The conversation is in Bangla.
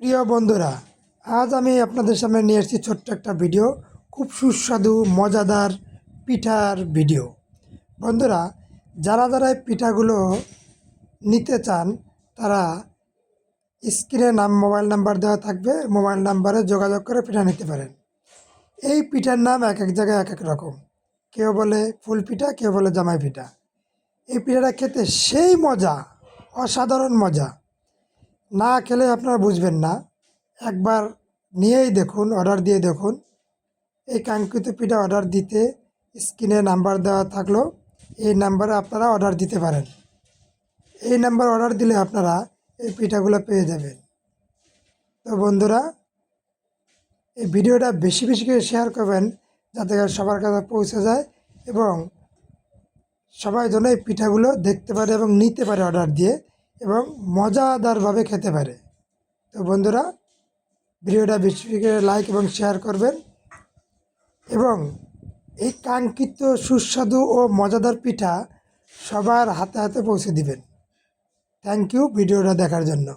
প্রিয় বন্ধুরা, আজ আমি আপনাদের সামনে নিয়ে এসেছি ছোট্ট একটা ভিডিও, খুব সুস্বাদু মজাদার পিঠার ভিডিও। বন্ধুরা, যারা যারা এই পিঠাগুলো নিতে চান তারা স্ক্রিনে মোবাইল নাম্বার দেওয়া থাকবে, মোবাইল নাম্বারে যোগাযোগ করে পিঠা নিতে পারেন। এই পিঠার নাম এক এক জায়গায় এক এক রকম, কেউ বলে ফুল পিঠা, কেউ বলে জামাই পিঠা। এই পিঠাটা খেতে সেই মজা, অসাধারণ মজা, না খেলে আপনারা বুঝবেন না। একবার নিয়েই দেখুন, অর্ডার দিয়ে দেখুন। এই কাঙ্ক্ষিত পিঠা অর্ডার দিতে স্ক্রিনে নাম্বার দেওয়া থাকলো, এই নাম্বারে আপনারা অর্ডার দিতে পারেন। এই নাম্বার অর্ডার দিলে আপনারা এই পিঠাগুলো পেয়ে যাবেন। তো বন্ধুরা, এই ভিডিওটা বেশি বেশি করে শেয়ার করবেন, যাতে সবার কাছে পৌঁছে যায় এবং সবাই যেন এই পিঠাগুলো দেখতে পারে এবং নিতে পারে অর্ডার দিয়ে, এবং মজাদারভাবে খেতে পারে। তো বন্ধুরা, ভিডিওটা বেশি করে লাইক এবং শেয়ার করবেন এবং এই কাঙ্ক্ষিত সুস্বাদু ও মজাদার পিঠা সবার হাতে হাতে পৌঁছে দিবেন। থ্যাংক ইউ ভিডিওটা দেখার জন্য।